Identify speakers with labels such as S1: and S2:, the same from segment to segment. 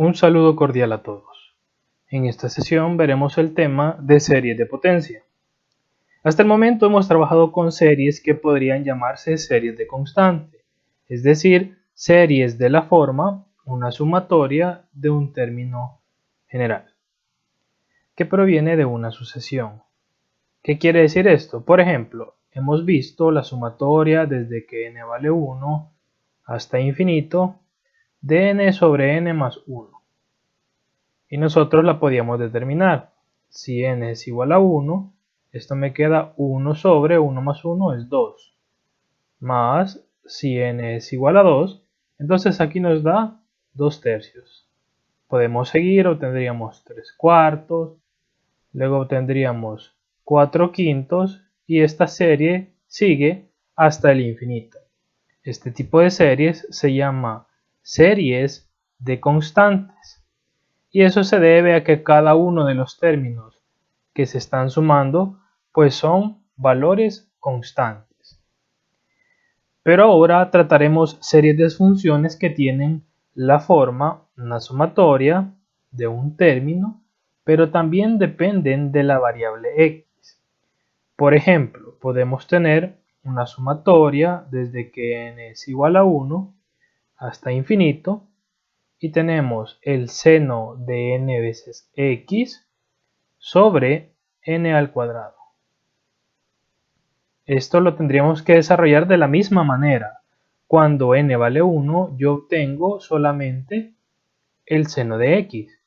S1: Un saludo cordial a todos. En esta sesión veremos el tema de series de potencia. Hasta el momento hemos trabajado con series que podrían llamarse series de constante, es decir, series de la forma, una sumatoria de un término general, que proviene de una sucesión. ¿Qué quiere decir esto? Por ejemplo, hemos visto la sumatoria desde que n vale 1 hasta infinito de n sobre n más 1. Y nosotros la podíamos determinar. Si n es igual a 1, esto me queda 1 sobre 1 más 1 es 2. Más, si n es igual a 2, entonces aquí nos da 2 tercios. Podemos seguir, obtendríamos 3 cuartos, luego obtendríamos 4 quintos y esta serie sigue hasta el infinito. Este tipo de series se llama series de constantes. Y eso se debe a que cada uno de los términos que se están sumando pues son valores constantes. Pero ahora trataremos series de funciones que tienen la forma, una sumatoria de un término, pero también dependen de la variable x. Por ejemplo, podemos tener una sumatoria desde que n es igual a 1 hasta infinito, y tenemos el seno de n veces x sobre n al cuadrado. Esto lo tendríamos que desarrollar de la misma manera. Cuando n vale 1, yo obtengo solamente el seno de x.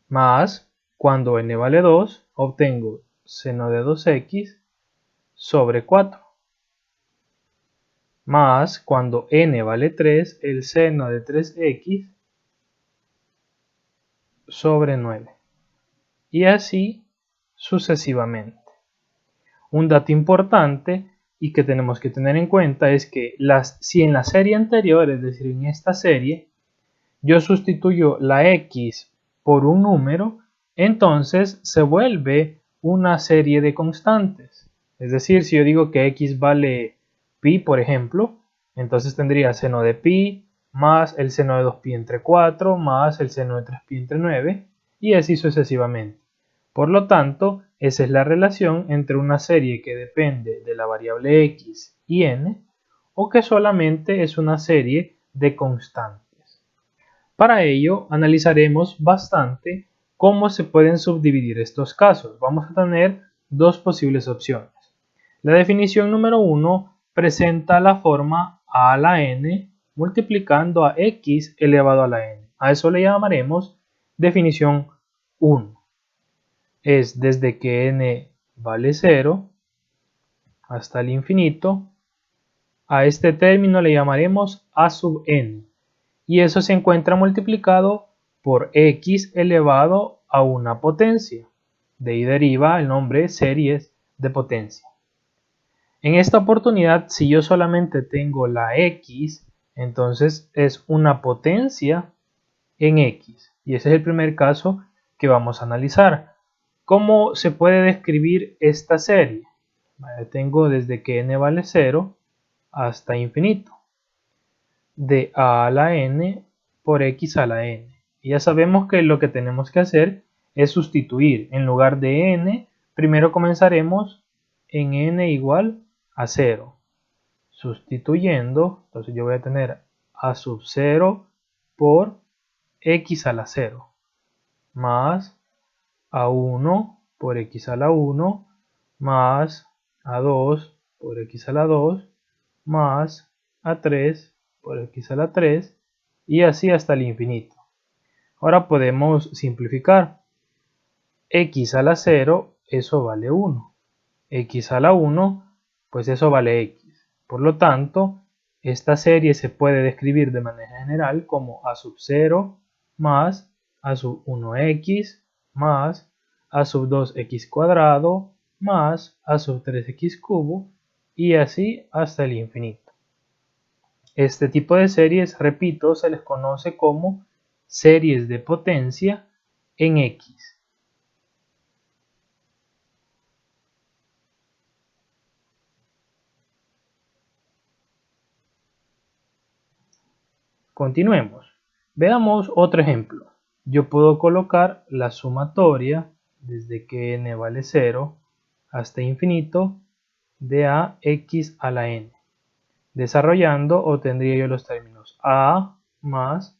S1: Más, cuando n vale 2, obtengo seno de 2x sobre 4. Más, cuando n vale 3, el seno de 3x sobre 9. Y así sucesivamente. Un dato importante y que tenemos que tener en cuenta es que si en la serie anterior, es decir, en esta serie, yo sustituyo la x por un número, entonces se vuelve una serie de constantes. Es decir, si yo digo que x vale pi, por ejemplo, entonces tendría seno de pi más el seno de 2pi entre 4 más el seno de 3pi entre 9 y así sucesivamente. Por lo tanto, esa es la relación entre una serie que depende de la variable x y n o que solamente es una serie de constantes. Para ello, analizaremos bastante cómo se pueden subdividir estos casos. Vamos a tener dos posibles opciones. La definición número 1 presenta la forma a a la n multiplicando a x elevado a la n. A eso le llamaremos definición 1. Es desde que n vale 0 hasta el infinito. A este término le llamaremos a sub n. Y eso se encuentra multiplicado por x elevado a una potencia. De ahí deriva el nombre series de potencia. En esta oportunidad, si yo solamente tengo la x, entonces es una potencia en x. Y ese es el primer caso que vamos a analizar. ¿Cómo se puede describir esta serie? Tengo desde que n vale 0 hasta infinito. De a la n por x a la n. Y ya sabemos que lo que tenemos que hacer es sustituir. En lugar de n, primero comenzaremos en n igual a 0. Sustituyendo, entonces yo voy a tener a sub 0 por x a la 0. Más a 1 por x a la 1 más a 2 por x a la 2 más a 3 por x a la 3 y así hasta el infinito. Ahora podemos simplificar. X a la 0, eso vale 1. X a la 1, pues eso vale x. Por lo tanto, esta serie se puede describir de manera general como a sub 0 más a sub 1x más a sub 2x cuadrado más a sub 3x cubo y así hasta el infinito. Este tipo de series, repito, se les conoce como series de potencia en x. Continuemos. Veamos otro ejemplo. Yo puedo colocar la sumatoria desde que n vale 0 hasta infinito de ax a la n. Desarrollando obtendría yo los términos a más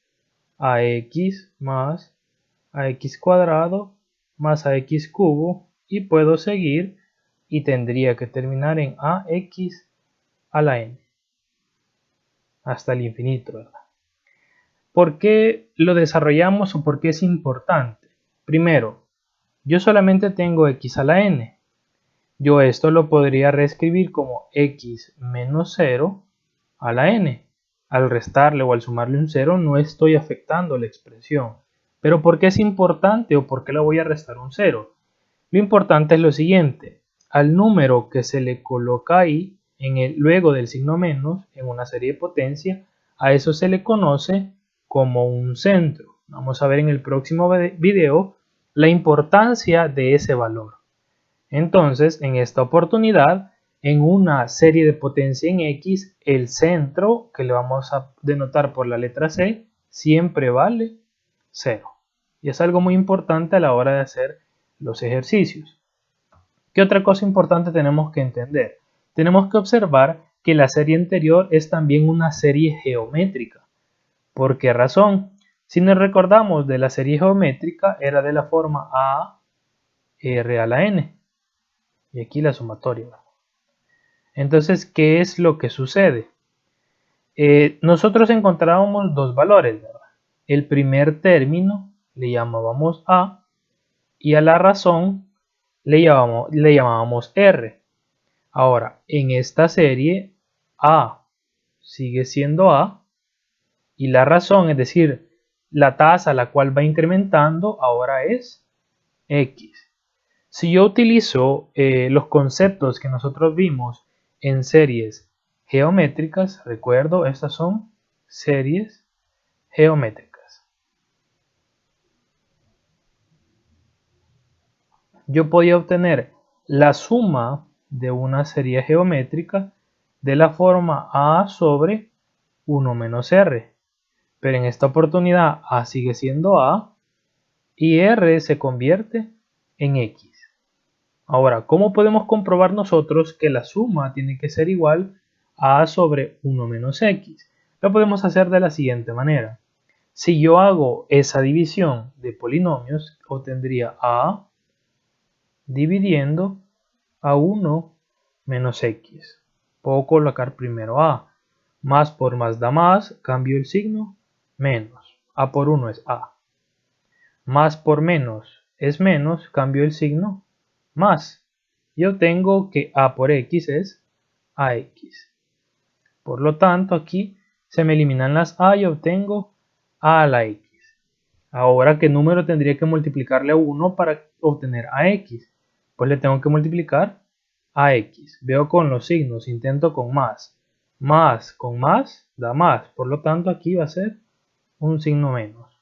S1: ax más ax cuadrado más ax cubo, y puedo seguir y tendría que terminar en ax a la n hasta el infinito, ¿verdad? ¿Por qué lo desarrollamos o por qué es importante? Primero, yo solamente tengo x a la n. Yo esto lo podría reescribir como x menos 0 a la n. Al restarle o al sumarle un 0 no estoy afectando la expresión. Pero ¿por qué es importante o por qué le voy a restar un 0? Lo importante es lo siguiente. Al número que se le coloca ahí, luego del signo menos, en una serie de potencia, a eso se le conoce como un centro. Vamos a ver en el próximo video la importancia de ese valor. Entonces, en esta oportunidad, en una serie de potencia en X, el centro, que le vamos a denotar por la letra C, siempre vale 0. Y es algo muy importante a la hora de hacer los ejercicios. ¿Qué otra cosa importante tenemos que entender? Tenemos que observar que la serie anterior es también una serie geométrica. ¿Por qué razón? Si nos recordamos de la serie geométrica, era de la forma a r a la n. Y aquí la sumatoria. Entonces, ¿qué es lo que sucede? Nosotros encontrábamos dos valores, ¿verdad? El primer término le llamábamos a y a la razón le llamábamos r. Ahora, en esta serie, a sigue siendo a y la razón, es decir, la tasa a la cual va incrementando, ahora es x. Si yo utilizo los conceptos que nosotros vimos en series geométricas, recuerdo, estas son series geométricas. Yo podía obtener la suma de una serie geométrica de la forma a sobre 1 menos r. Pero en esta oportunidad a sigue siendo a y r se convierte en x. Ahora, ¿cómo podemos comprobar nosotros que la suma tiene que ser igual a a sobre 1 menos x? Lo podemos hacer de la siguiente manera. Si yo hago esa división de polinomios, obtendría a dividiendo a 1 menos x. Puedo colocar primero a. Más por más da más, cambio el signo, menos. A por 1 es a. Más por menos es menos, cambio el signo, más. Y obtengo que a por x es ax. Por lo tanto, aquí se me eliminan las a y obtengo a a la x. Ahora, ¿qué número tendría que multiplicarle a 1 para obtener ax? Pues le tengo que multiplicar a x. Veo con los signos, intento con más. Más con más da más. Por lo tanto, aquí va a ser un signo menos.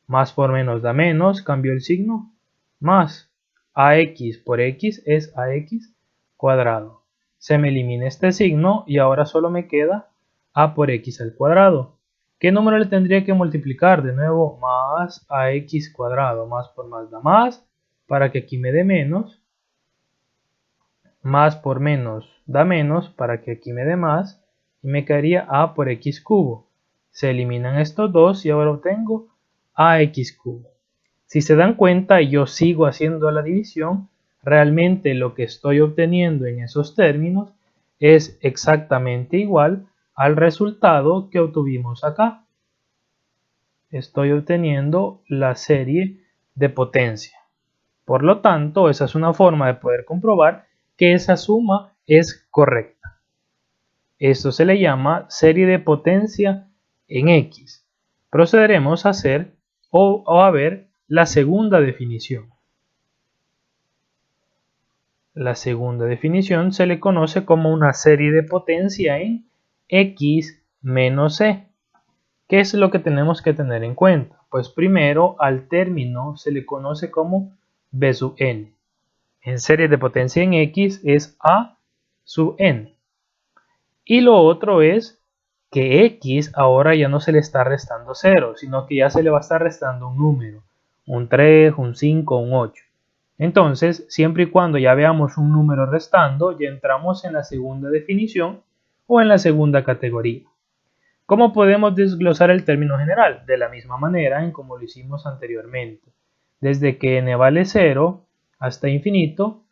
S1: Más por menos da menos, cambio el signo, más. Ax por x es ax cuadrado. Se me elimina este signo y ahora solo me queda a por x al cuadrado. ¿Qué número le tendría que multiplicar? De nuevo, más ax cuadrado. Más por más da más, para que aquí me dé menos. Más por menos da menos, para que aquí me dé más. Y me quedaría a por x cubo. Se eliminan estos dos y ahora obtengo ax cubo. Si se dan cuenta y yo sigo haciendo la división, realmente lo que estoy obteniendo en esos términos es exactamente igual al resultado que obtuvimos acá. Estoy obteniendo la serie de potencia. Por lo tanto, esa es una forma de poder comprobar que esa suma es correcta. Esto se le llama serie de potencia en X. Procederemos a hacer o a ver la segunda definición. La segunda definición se le conoce como una serie de potencia en X menos C. ¿Qué es lo que tenemos que tener en cuenta? Pues primero al término se le conoce como B sub n. En serie de potencia en X es A sub n. Y lo otro es que x ahora ya no se le está restando 0, sino que ya se le va a estar restando un número, un 3, un 5, un 8. Entonces, siempre y cuando ya veamos un número restando, ya entramos en la segunda definición o en la segunda categoría. ¿Cómo podemos desglosar el término general? De la misma manera en como lo hicimos anteriormente. Desde que n vale 0 hasta infinito,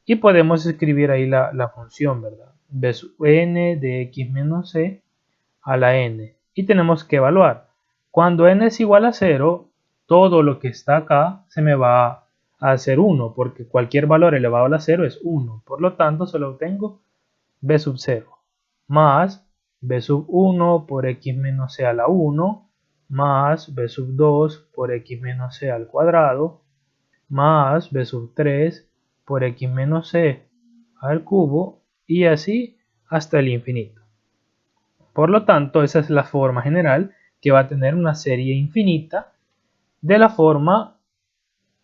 S1: y podemos escribir ahí la función, ¿verdad? B sub n de x menos c a la n. Y tenemos que evaluar. Cuando n es igual a 0, todo lo que está acá se me va a hacer 1, porque cualquier valor elevado a la 0 es 1. Por lo tanto, solo obtengo b sub 0 más b sub 1 por x menos c a la 1 más b sub 2 por x menos c al cuadrado más b sub 3 por x menos c al cubo y así hasta el infinito. Por lo tanto, esa es la forma general que va a tener una serie infinita de la forma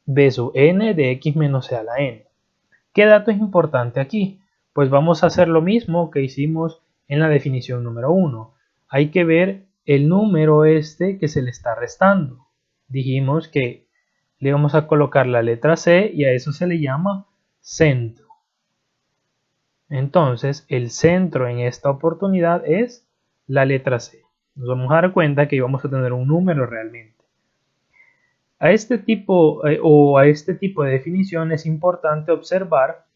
S1: b sub n de x menos c a la n. ¿Qué dato es importante aquí? Pues vamos a hacer lo mismo que hicimos en la definición número 1. Hay que ver el número este que se le está restando. Dijimos que le vamos a colocar la letra C y a eso se le llama centro. Entonces, el centro en esta oportunidad es la letra C. Nos vamos a dar cuenta que vamos a tener un número realmente. A este tipo de definición es importante observar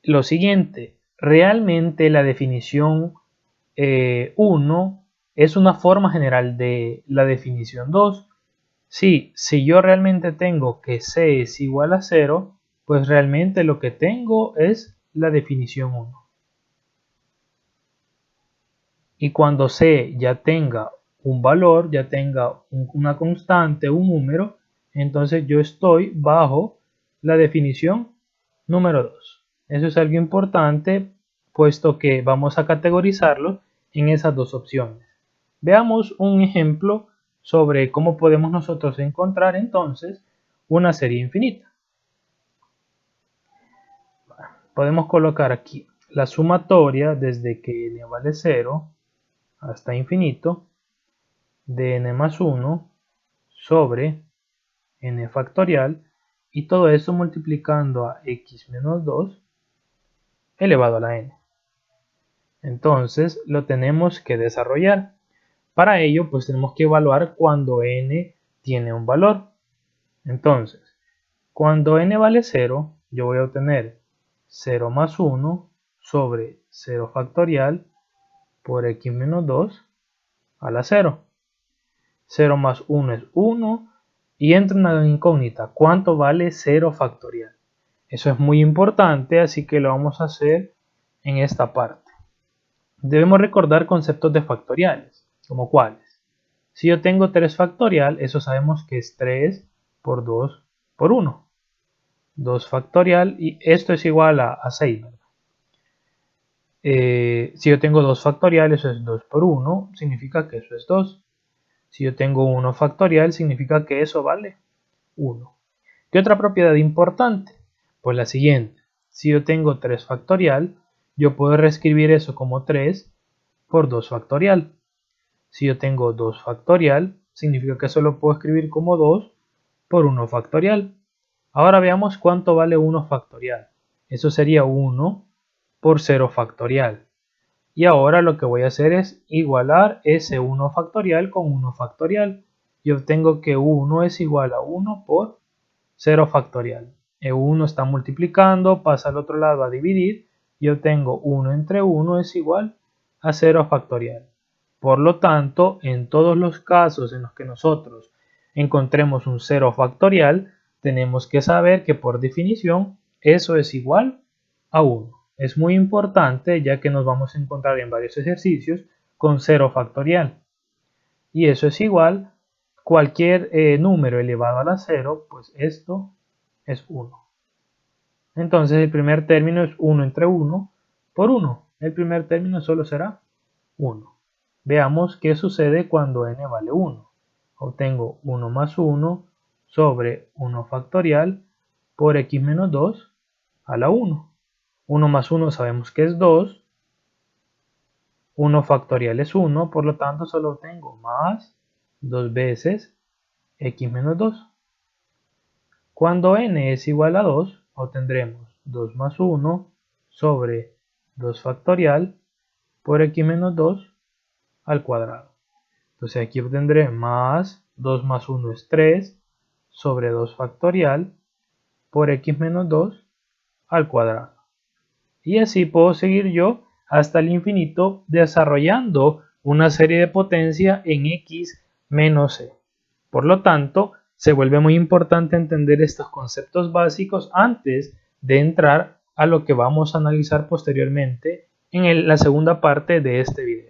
S1: lo siguiente. Realmente la definición 1 es una forma general de la definición 2. Sí, si yo realmente tengo que C es igual a 0, pues realmente lo que tengo es la definición 1. Y cuando C ya tenga un valor, ya tenga una constante, un número, entonces yo estoy bajo la definición número 2. Eso es algo importante, puesto que vamos a categorizarlo en esas dos opciones. Veamos un ejemplo sobre cómo podemos nosotros encontrar entonces una serie infinita. Podemos colocar aquí la sumatoria desde que n vale 0 hasta infinito de n más 1 sobre n factorial y todo eso multiplicando a x menos 2 elevado a la n. Entonces lo tenemos que desarrollar. Para ello pues tenemos que evaluar cuando n tiene un valor. Entonces, cuando n vale 0, yo voy a obtener 0 más 1 sobre 0 factorial por x menos 2 a la 0. 0 más 1 es 1 y entra una incógnita. ¿Cuánto vale 0 factorial? Eso es muy importante, así que lo vamos a hacer en esta parte. Debemos recordar conceptos de factoriales, como cuáles. Si yo tengo 3 factorial, eso sabemos que es 3 por 2 por 1. 2 factorial y esto es igual a 6. Si yo tengo 2 factorial, eso es 2 por 1, significa que eso es 2. Si yo tengo 1 factorial, significa que eso vale 1. ¿Qué otra propiedad importante? Pues la siguiente. Si yo tengo 3 factorial, yo puedo reescribir eso como 3 por 2 factorial. Si yo tengo 2 factorial, significa que eso lo puedo escribir como 2 por 1 factorial. Ahora veamos cuánto vale 1 factorial. Eso sería 1 por 0 factorial. Y ahora lo que voy a hacer es igualar ese 1 factorial con 1 factorial. Y obtengo que 1 es igual a 1 por 0 factorial. El 1 está multiplicando, pasa al otro lado a dividir. Y obtengo 1 entre 1 es igual a 0 factorial. Por lo tanto, en todos los casos en los que nosotros encontremos un 0 factorial, tenemos que saber que por definición eso es igual a 1. Es muy importante ya que nos vamos a encontrar en varios ejercicios con 0 factorial. Y eso es igual cualquier número elevado a la 0, pues esto es 1. Entonces el primer término es 1 entre 1 por 1. El primer término solo será 1. Veamos qué sucede cuando n vale 1. Obtengo 1 más 1 sobre 1 factorial por x menos 2 a la 1. 1 más 1 sabemos que es 2. 1 factorial es 1, por lo tanto solo tengo más 2 veces x menos 2. Cuando n es igual a 2, obtendremos 2 más 1 sobre 2 factorial por x menos 2 al cuadrado. Entonces aquí obtendré más 2 más 1 es 3 sobre 2 factorial por x menos 2 al cuadrado. Y así puedo seguir yo hasta el infinito desarrollando una serie de potencia en x menos c. Por lo tanto, se vuelve muy importante entender estos conceptos básicos antes de entrar a lo que vamos a analizar posteriormente en la segunda parte de este video.